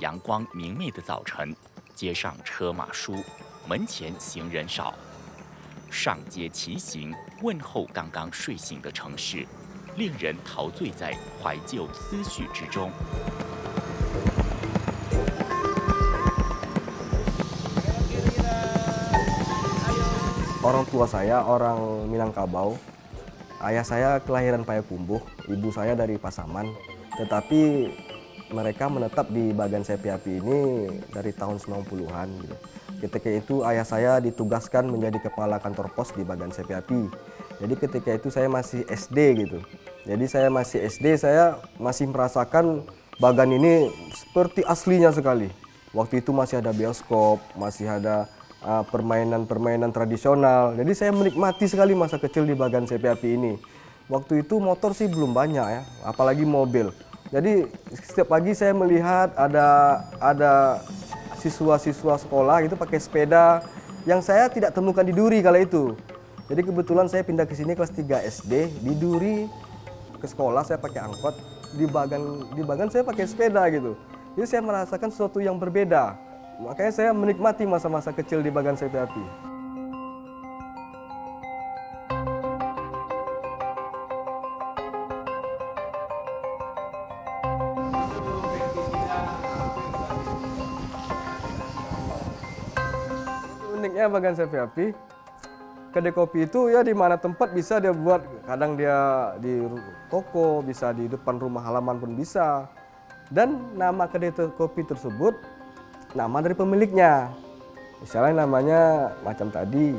阳光明媚的早晨，街上车马疏，门前行人少。上街骑行，问候刚刚睡醒的城市，令人陶醉在怀旧思绪之中。Orang tua saya orang Minangkabau. Ayah saya kelahiran Payakumbuh, ibu saya dari Pasaman. Tetapi mereka menetap di Bagan Sepi Api ini dari tahun 90-an gitu. Ketika itu ayah saya ditugaskan menjadi kepala kantor pos di Bagan Sepi Api. Jadi ketika itu saya masih SD gitu. Jadi saya masih SD, saya masih merasakan Bagan ini seperti aslinya sekali. Waktu itu masih ada bioskop, masih ada permainan-permainan tradisional. Jadi saya menikmati sekali masa kecil di Bagan Sepi Api ini. Waktu itu motor sih belum banyak ya, apalagi mobil. Jadi setiap pagi saya melihat ada siswa-siswa sekolah itu pakai sepeda yang saya tidak temukan di Duri kala itu. Jadi kebetulan saya pindah ke sini kelas 3 SD, di Duri ke sekolah saya pakai angkot, di Bagan saya pakai sepeda gitu. Jadi saya merasakan sesuatu yang berbeda. Makanya saya menikmati masa-masa kecil di Bagan Sepi Api. Uniknya Bagan Sepi Api, kedai kopi itu ya di mana tempat bisa dia buat. Kadang dia di toko, bisa di depan rumah halaman pun bisa. Dan nama kedai kopi tersebut nama dari pemiliknya. Misalnya namanya macam tadi,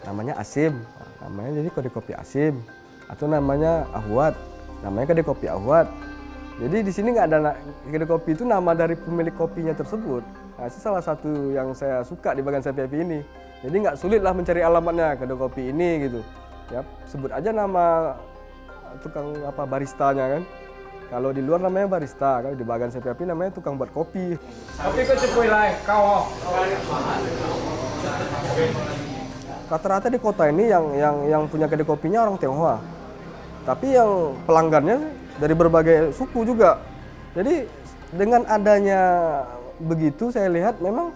namanya Asim, namanya jadi kedai kopi Asim. Atau namanya Ahwat, namanya kedai kopi Ahwat. Jadi di sini nggak ada kedai kopi itu nama dari pemilik kopinya tersebut. Nah, itu salah satu yang saya suka di Bagan Sepi Api ini. Jadi nggak sulit lah mencari alamatnya kedai kopi ini gitu. Ya, sebut aja nama tukang baristanya kan. Kalau di luar namanya barista, kalau di Bagan Sepi Api namanya tukang buat kopi. Kopi kok cepui lah, kau. Rata-rata di kota ini yang punya kedai kopinya orang Tionghoa. Tapi yang pelanggannya dari berbagai suku juga. Jadi dengan adanya begitu saya lihat memang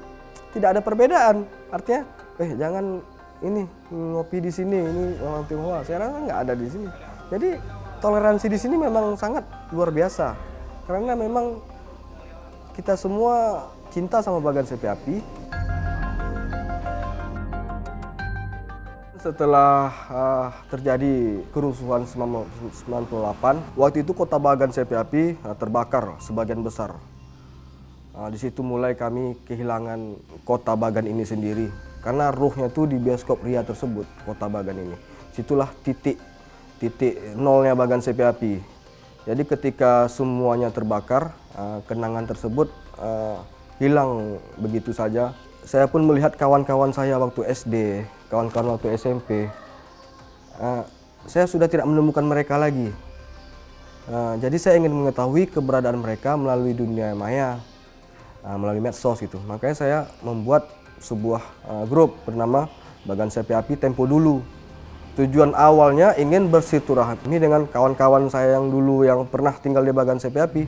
tidak ada perbedaan. Artinya, jangan ini ngopi di sini, ini orang Tionghoa. Saya rasa nggak ada di sini. Jadi toleransi di sini memang sangat luar biasa. Karena memang kita semua cinta sama Bagan Sepi Api. Setelah terjadi kerusuhan 98, waktu itu kota Bagan Sepi Api terbakar sebagian besar. Di situ mulai kami kehilangan kota Bagan ini sendiri. Karena ruhnya itu di bioskop Ria tersebut, kota Bagan ini. Situlah titik nolnya Bagan Sepi Api. Jadi ketika semuanya terbakar, kenangan tersebut hilang begitu saja. Saya pun melihat kawan-kawan saya waktu SD, kawan-kawan waktu SMP. Saya sudah tidak menemukan mereka lagi. Jadi saya ingin mengetahui keberadaan mereka melalui dunia maya, melalui medsos gitu. Makanya saya membuat sebuah grup bernama Bagan Sepi Api Tempo Dulu. Tujuan awalnya ingin bersilaturahmi dengan kawan-kawan saya yang dulu yang pernah tinggal di Bagan Sepi Api.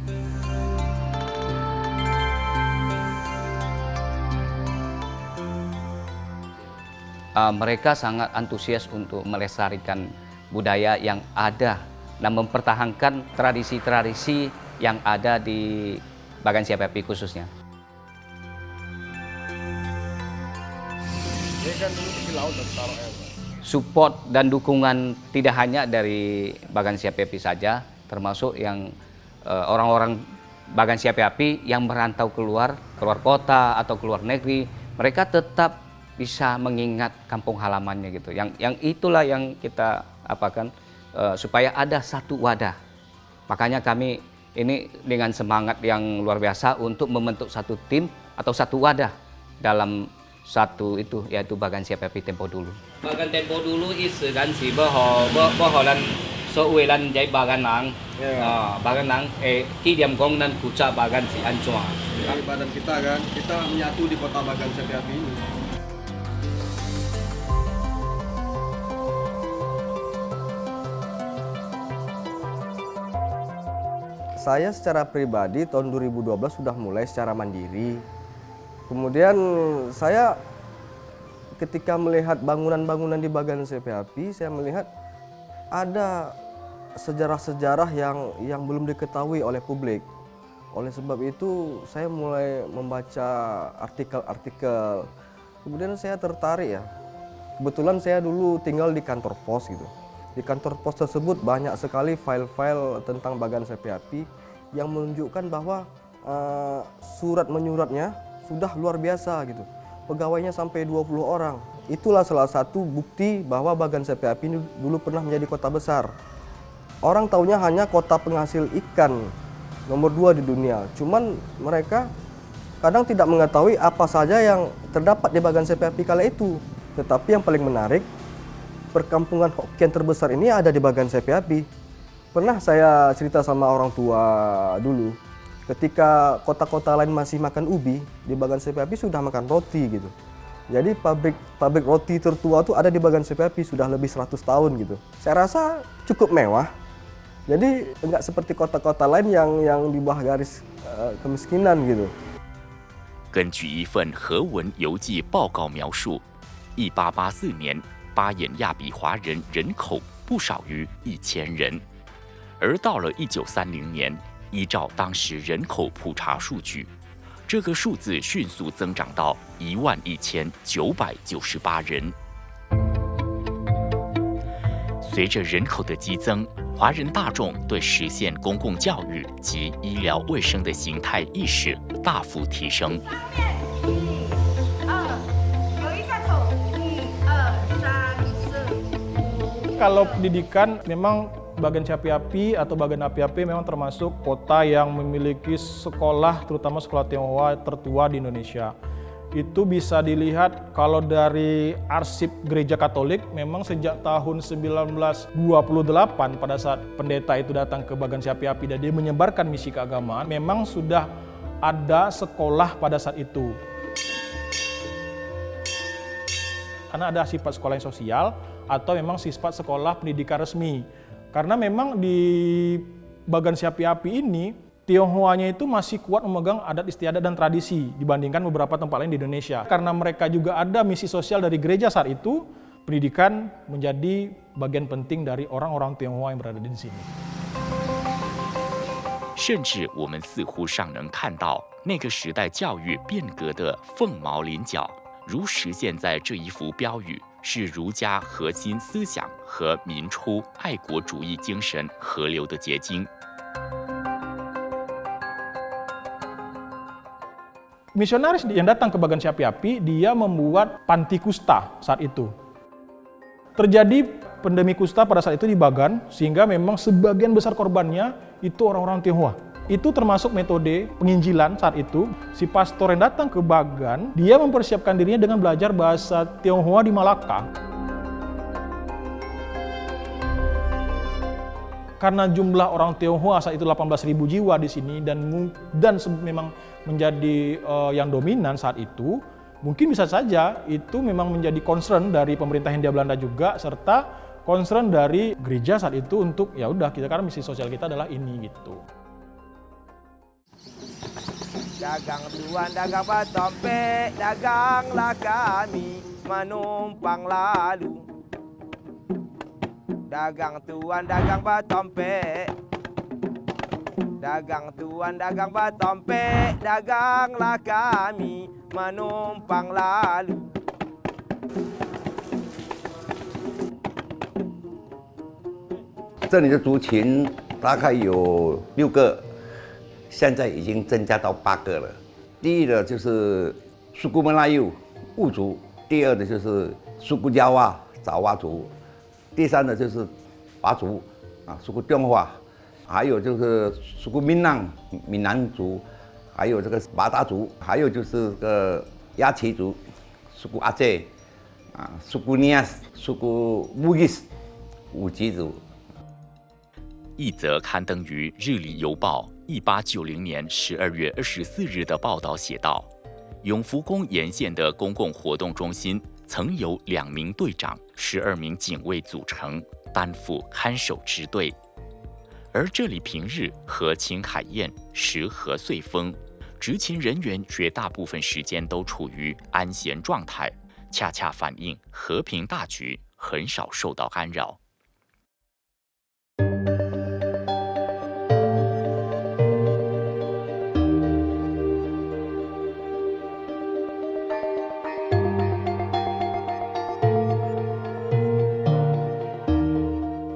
Mereka sangat antusias untuk melestarikan budaya yang ada dan mempertahankan tradisi-tradisi yang ada di Bagan Sepi Api khususnya. Support dan dukungan tidak hanya dari Bagan Sepi Api saja, termasuk yang orang-orang Bagan Sepi Api yang merantau keluar kota atau keluar negeri, mereka tetap bisa mengingat kampung halamannya gitu. Yang itulah yang kita apakan supaya ada satu wadah. Makanya kami ini dengan semangat yang luar biasa untuk membentuk satu tim atau satu wadah dalam satu itu yaitu Bagan Sepi Api Tempo Dulu. Bagan Tempo Dulu isi kan si boholan seuelan jai Bagan Nang. Bagan Nang kidiam gong dan kuca Bagan si Ancua. Dari badan kita kan, kita menyatu di kota Bagan Sepi Api ini. Saya secara pribadi tahun 2012 sudah mulai secara mandiri. Kemudian saya ketika melihat bangunan-bangunan di Bagan CPAPI, saya melihat ada sejarah-sejarah yang belum diketahui oleh publik. Oleh sebab itu saya mulai membaca artikel-artikel. Kemudian saya tertarik ya. Kebetulan saya dulu tinggal di kantor pos gitu. Di kantor pos tersebut banyak sekali file-file tentang Bagan CPAPI yang menunjukkan bahwa surat menyuratnya sudah luar biasa gitu. Pegawainya sampai 20 orang. Itulah salah satu bukti bahwa Bagan CPAPI ini dulu pernah menjadi kota besar. Orang taunya hanya kota penghasil ikan nomor 2 di dunia. Cuman mereka kadang tidak mengetahui apa saja yang terdapat di Bagan CPAPI kala itu. Tetapi yang paling menarik, perkampungan Hokkien terbesar ini ada di Bagan CPAPI. Pernah saya cerita sama orang tua dulu, ketika kota-kota lain masih makan ubi, di Bagan CPAPI sudah makan roti gitu. Jadi pabrik roti tertua itu ada di Bagan CPAPI, sudah lebih 100 tahun gitu. Saya rasa cukup mewah. Jadi enggak seperti kota-kota lain yang di bawah garis kemiskinan gitu. 根据一份和文游记报告描述，1884年巴彦亚比华人人口不少于1000人，而到了1930年，依照当时人口普查数据，这个数字迅速增长到11998人。随着人口的激增，华人大众对实现公共教育及医疗卫生的形态意识大幅提升。 Kalau pendidikan memang Bagan CPAPI atau Bagan Api-Api memang termasuk kota yang memiliki sekolah, terutama sekolah Tionghoa tertua di Indonesia. Itu bisa dilihat kalau dari arsip Gereja Katolik, memang sejak tahun 1928 pada saat pendeta itu datang ke Bagan CPAPI dan dia menyebarkan misi keagamaan, memang sudah ada sekolah pada saat itu. Karena ada sifat sekolah yang sosial atau memang sifat sekolah pendidikan resmi. Karena memang di Bagan CPAPI ini, Tionghoanya itu masih kuat memegang adat istiadat dan tradisi dibandingkan beberapa tempat lain di Indonesia. Karena mereka juga ada misi sosial dari gereja saat itu, pendidikan menjadi bagian penting dari orang-orang Tionghoa yang berada di sini. 甚至我们似乎尚能看到那个时代教育变革的凤毛麟角，如实现在这一幅标语是儒家核心思想和民初爱国主义精神合流的结晶。 Misionaris yang datang ke Bagan CPAPI, dia membuat panti kusta saat itu. Terjadi pandemi kusta pada saat itu di Bagan, sehingga memang sebagian besar korbannya itu orang-orang Tionghoa. Itu termasuk metode penginjilan saat itu. Si pastor yang datang ke Bagan, dia mempersiapkan dirinya dengan belajar bahasa Tionghoa di Malaka. Karena jumlah orang Tionghoa saat itu 18.000 jiwa di sini dan memang menjadi yang dominan saat itu, mungkin bisa saja itu memang menjadi concern dari pemerintah Hindia Belanda juga, serta concern dari gereja saat itu untuk ya udah kita, karena misi sosial kita adalah ini gitu. Dagang tuan, dagang batompe, daganglah kami menumpang lalu. Dagang tuan, dagang batompe, dagang tuan, dagang batompe, daganglah kami menumpang lalu. 这里的族群大概有6个。 现在已经增加到8个了。第一个就是苏古门拉尤兀族，第二的就是苏古焦哇爪哇族，第三的就是巴族苏古敦化，还有就是苏古闽南族，还有这个马达族，还有就是这个亚齐族，苏古阿谢苏古尼亚斯，苏古乌伊斯五级族。 一则刊登于《日历邮报》1890年12月24日的报道写道：永福宫沿线的公共活动中心曾由2名队长、12名警卫组成，担负看守支队。而这里平日河清海晏，时和岁丰，执勤人员绝大部分时间都处于安闲状态，恰恰反映和平大局很少受到干扰。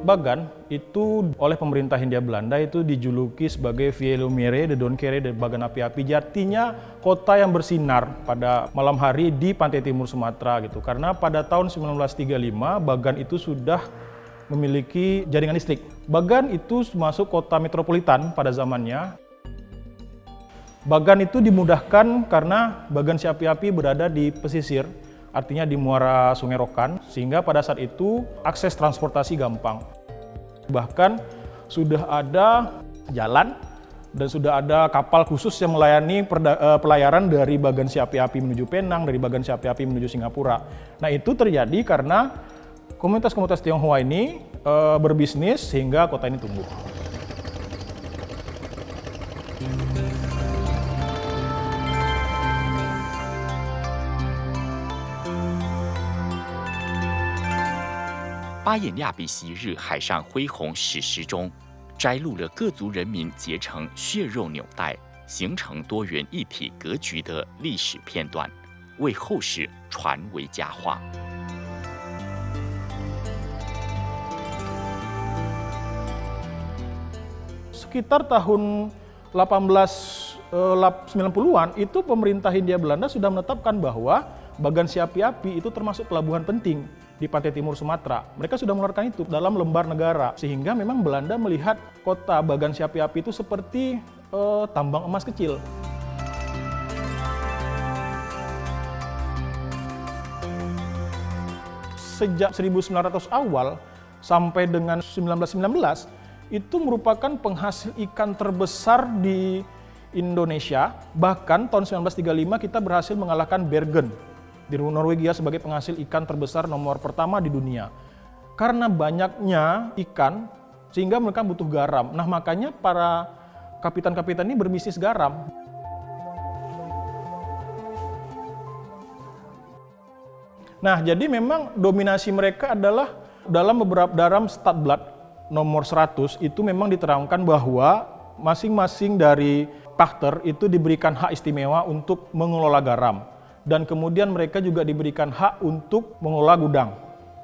Bagan itu oleh pemerintah Hindia Belanda itu dijuluki sebagai Ville Lumière de Donkerre de Bagan api-api, artinya kota yang bersinar pada malam hari di pantai timur Sumatera gitu. Karena pada tahun 1935 Bagan itu sudah memiliki jaringan listrik. Bagan itu masuk kota metropolitan pada zamannya. Bagan itu dimudahkan karena Bagan si api-api berada di pesisir, artinya di muara Sungai Rokan, sehingga pada saat itu akses transportasi gampang. Bahkan sudah ada jalan dan sudah ada kapal khusus yang melayani pelayaran dari Bagan si api-api menuju Penang, dari Bagan si api-api menuju Singapura. Nah, itu terjadi karena komunitas-komunitas Tionghoa ini berbisnis sehingga kota ini tumbuh.巴彦亚比昔日海上恢宏史诗中，摘录了各族人民结成血肉纽带，形成多元一体格局的历史片段，为后世传为佳话。Sekitar tahun 1890-an itu pemerintah Hindia Belanda sudah menetapkan bahwa Bagan si api-api itu termasuk pelabuhan penting di pantai timur Sumatera. Mereka sudah mengeluarkan itu dalam lembar negara, sehingga memang Belanda melihat kota Bagan si api-api itu seperti tambang emas kecil. Sejak 1900 awal sampai dengan 1919 itu merupakan penghasil ikan terbesar di Indonesia. Bahkan tahun 1935 kita berhasil mengalahkan Bergen di Norwegia sebagai penghasil ikan terbesar nomor pertama di dunia. Karena banyaknya ikan, sehingga mereka butuh garam. Nah, makanya para kapitan-kapitan ini berbisnis garam. Nah, jadi memang dominasi mereka adalah dalam beberapa dalam Stadblad nomor 100 itu memang diterangkan bahwa masing-masing dari pachter itu diberikan hak istimewa untuk mengelola garam. Dan kemudian mereka juga diberikan hak untuk mengelola gudang.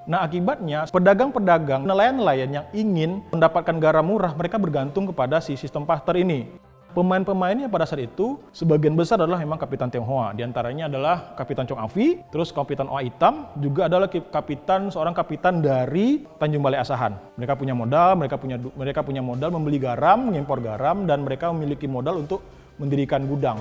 Nah, akibatnya pedagang-pedagang, nelayan-nelayan yang ingin mendapatkan garam murah, mereka bergantung kepada si sistem pachter ini. Pemain-pemainnya pada saat itu sebagian besar adalah memang kapitan Tionghoa. Di antaranya adalah Kapitan Chong Afi, terus Kapitan Oa Hitam, juga adalah seorang kapitan dari Tanjung Balai Asahan. Mereka punya modal, mereka punya modal membeli garam, mengimpor garam, dan mereka memiliki modal untuk mendirikan gudang.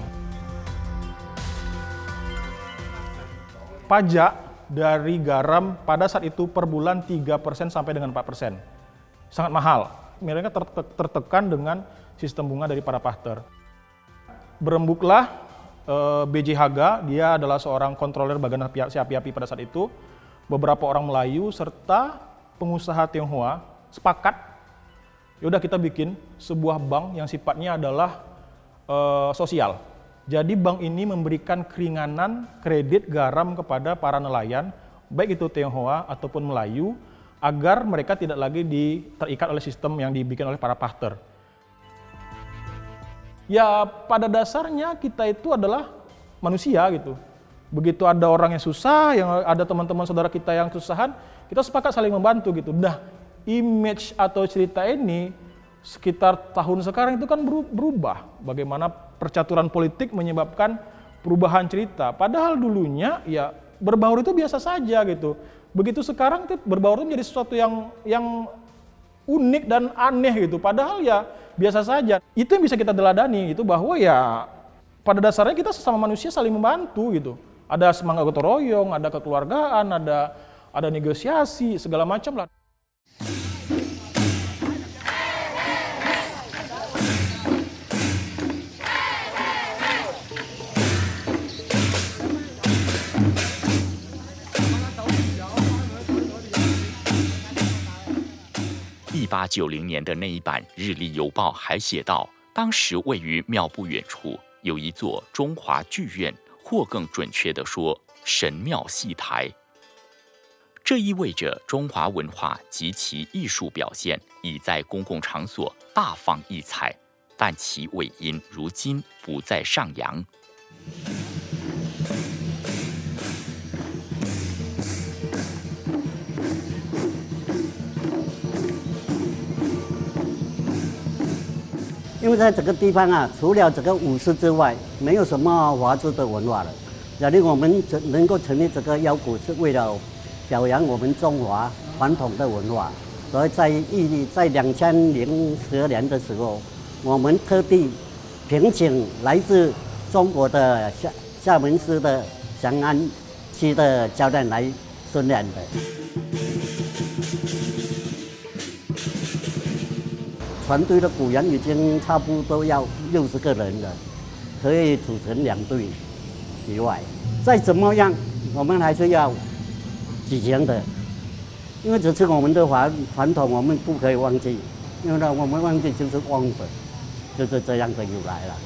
Pajak dari garam pada saat itu per bulan 3% sampai dengan 4%. Sangat mahal. Mereka tertekan dengan sistem bunga dari para pachter. Berembuklah B.J. Haga, dia adalah seorang kontroler Bagan si api-api pada saat itu. Beberapa orang Melayu serta pengusaha Tionghoa sepakat, yaudah kita bikin sebuah bank yang sifatnya adalah sosial. Jadi bank ini memberikan keringanan kredit garam kepada para nelayan, baik itu Tionghoa ataupun Melayu, agar mereka tidak lagi terikat oleh sistem yang dibikin oleh para pachter. Ya, pada dasarnya kita itu adalah manusia gitu. Begitu ada orang yang susah, yang ada teman-teman saudara kita yang kesusahan, kita sepakat saling membantu gitu. Nah, image atau cerita ini sekitar tahun sekarang itu kan berubah. Bagaimana percaturan politik menyebabkan perubahan cerita. Padahal dulunya ya berbaur itu biasa saja gitu. Begitu sekarang berbaur itu menjadi sesuatu yang unik dan aneh gitu. Padahal ya biasa saja. Itu yang bisa kita teladani itu, bahwa ya pada dasarnya kita sesama manusia saling membantu gitu. Ada semangat gotong royong, ada kekeluargaan, ada negosiasi, segala macam lah. 1890年的那一版《日历邮报》还写道，当时位于庙不远处有一座中华剧院，或更准确地说，神庙戏台。这意味着中华文化及其艺术表现已在公共场所大放异彩，但其尾音如今不再上扬。因为在这个地方啊，除了这个舞狮之外，没有什么华族的文化了。假如我们能够成立这个腰鼓，是为了表扬我们中华传统的文化。所以在2012年的时候，我们特地聘请来自中国的厦门市的翔安区的教练来训练的。团队的鼓员已经差不多要60个人了，可以组成2队以外，再怎么样，我们还是要举行的，因为这是我们的传统，我们不可以忘记，因为呢，我们忘记就是忘本，就是这样的由来了。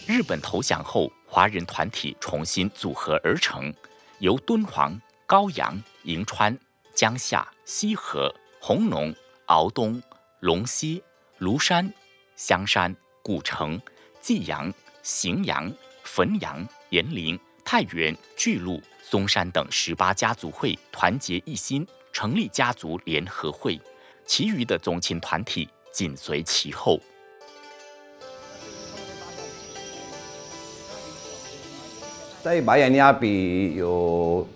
日本投降后，华人团体重新组合而成，由敦煌、高阳、银川、江夏、西河、弘农、敖东、龙溪、庐山、香山、古城、济阳、荥阳、汾阳、延陵、太原、巨鹿、松山等18家族会团结一心，成立家族联合会，其余的宗亲团体紧随其后。在马眼亚比有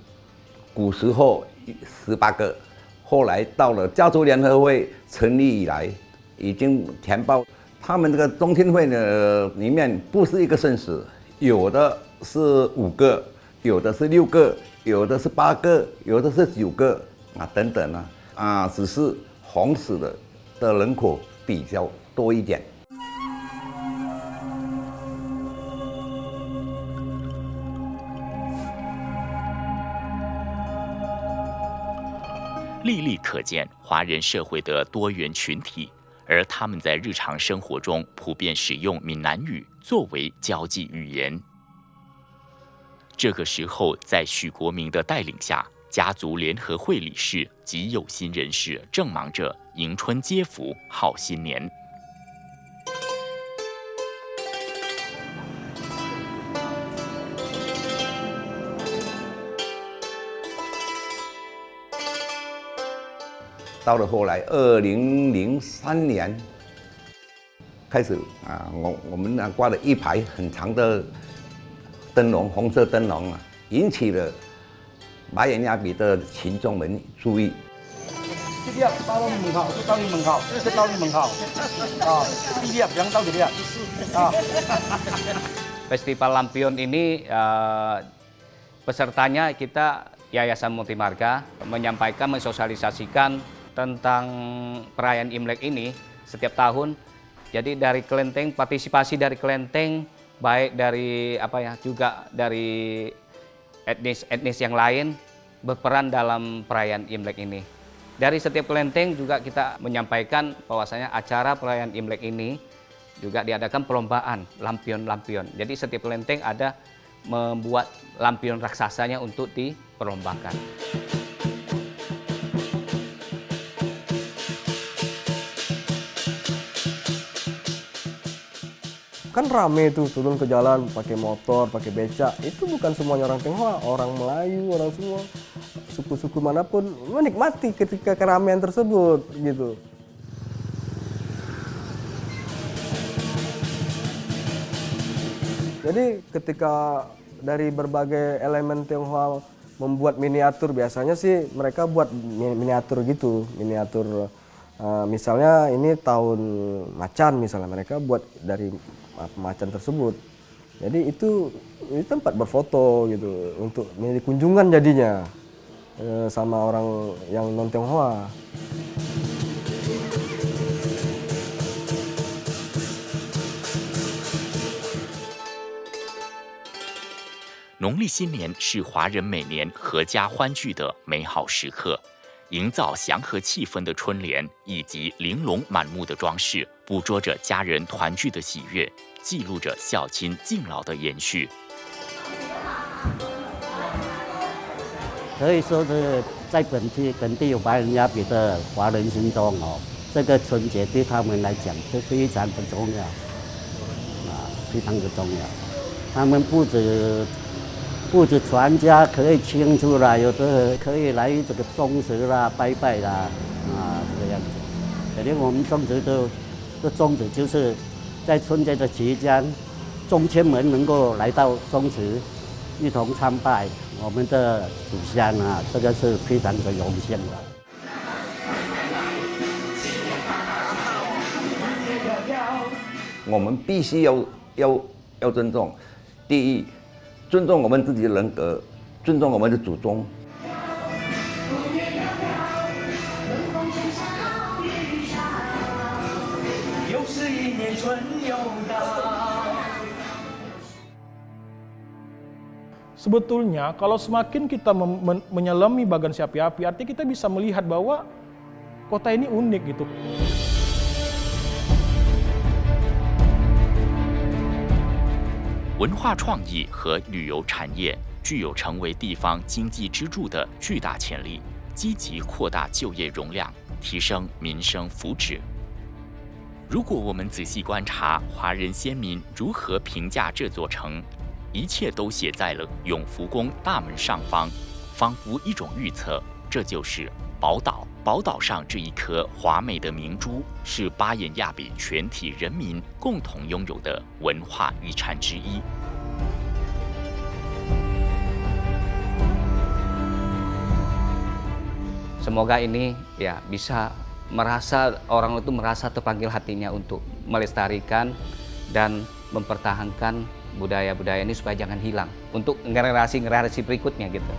古时候18个，后来到了家族联合会成立以来，已经填报。他们这个宗亲会呢，里面不是一个生死，有的是5个，有的是6个，有的是8个，有的是9个啊，等等啊，只是红死的人口比较多一点。历历可见华人社会的多元群体，而他们在日常生活中普遍使用闽南语作为交际语言。这个时候，在许国明的带领下，家族联合会理事及有心人士正忙着迎春接福、好新年。到了后来，2003年开始啊，我们挂了一排很长的灯笼，红色灯笼啊，引起了马眼亚比的群众们注意。这边到你门口，就到你门口，就到你门口啊，这边jangan到这边啊。Festival Lampion ini pesertanya kita Yayasan Multimarga menyampaikan, mensosialisasikan tentang perayaan Imlek ini setiap tahun. Jadi dari kelenteng, partisipasi dari kelenteng, baik dari juga dari etnis yang lain berperan dalam perayaan Imlek ini. Dari setiap kelenteng juga kita menyampaikan bahwasanya acara perayaan Imlek ini juga diadakan perlombaan lampion-lampion. Jadi setiap kelenteng ada membuat lampion raksasanya untuk diperlombakan. Kan rame tuh turun ke jalan pakai motor, pakai becak. Itu bukan semuanya orang Tionghoa, orang Melayu, orang semua suku-suku manapun menikmati ketika keramaian tersebut gitu. Jadi ketika dari berbagai elemen Tionghoa membuat miniatur, biasanya sih mereka buat miniatur gitu, miniatur misalnya ini tahun macan misalnya, mereka buat dari macan tersebut. Jadi itu tempat berfoto gitu untuk menjadi kunjungan jadinya sama orang yang non Tionghoa.农历新年是华人每年阖家欢聚的美好时刻，营造祥和气氛的春联以及玲珑满目的装饰，捕捉着家人团聚的喜悦，记录着孝亲敬老的延续。可以说是在本地有白人亚比的华人心中这个春节对他们来讲是非常的重要，非常的重要。他们不止全家可以庆祝啦，有的可以来这个种植啦、拜拜啦，这个样子。肯定我们种植的宗旨就是在春节的期间，众亲们能够来到宗祠，一同参拜我们的祖先这个是非常的荣幸的。我们必须要尊重，第一，尊重我们自己的人格，尊重我们的祖宗。又是一年春又到。Sebetulnya kalau semakin kita menyelami Bagan Si Api-Api, artinya kita bisa melihat bahwa kota ini unik gitu. 文化创意和旅游产业具有成为地方经济支柱的巨大潜力，积极扩大就业容量，提升民生福祉。如果我们仔细观察华人先民如何评价这座城，一切都写在了永福宫大门上方，仿佛一种预测，这就是宝岛。宝岛上这一颗华美的明珠，是巴彦亚比全体人民共同拥有的文化遗产之一。Semoga ini ya bisa orang itu merasa terpanggil hatinya untuk melestarikan dan mempertahankan budaya-budaya ini supaya jangan hilang untuk generasi berikutnya gitu.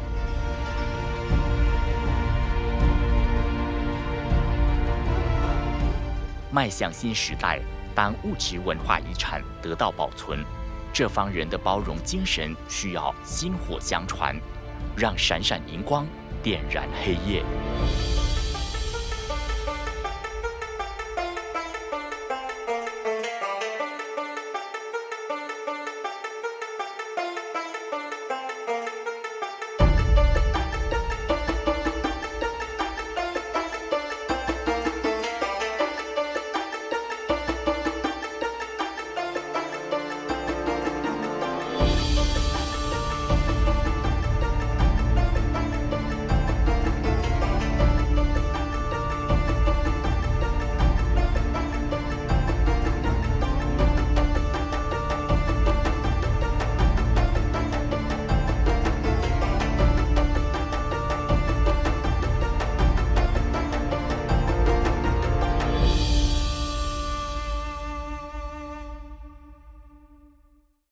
迈向新时代，当物质文化遗产得到保存，这方人的包容精神需要薪火相传，让闪闪荧光点燃黑夜。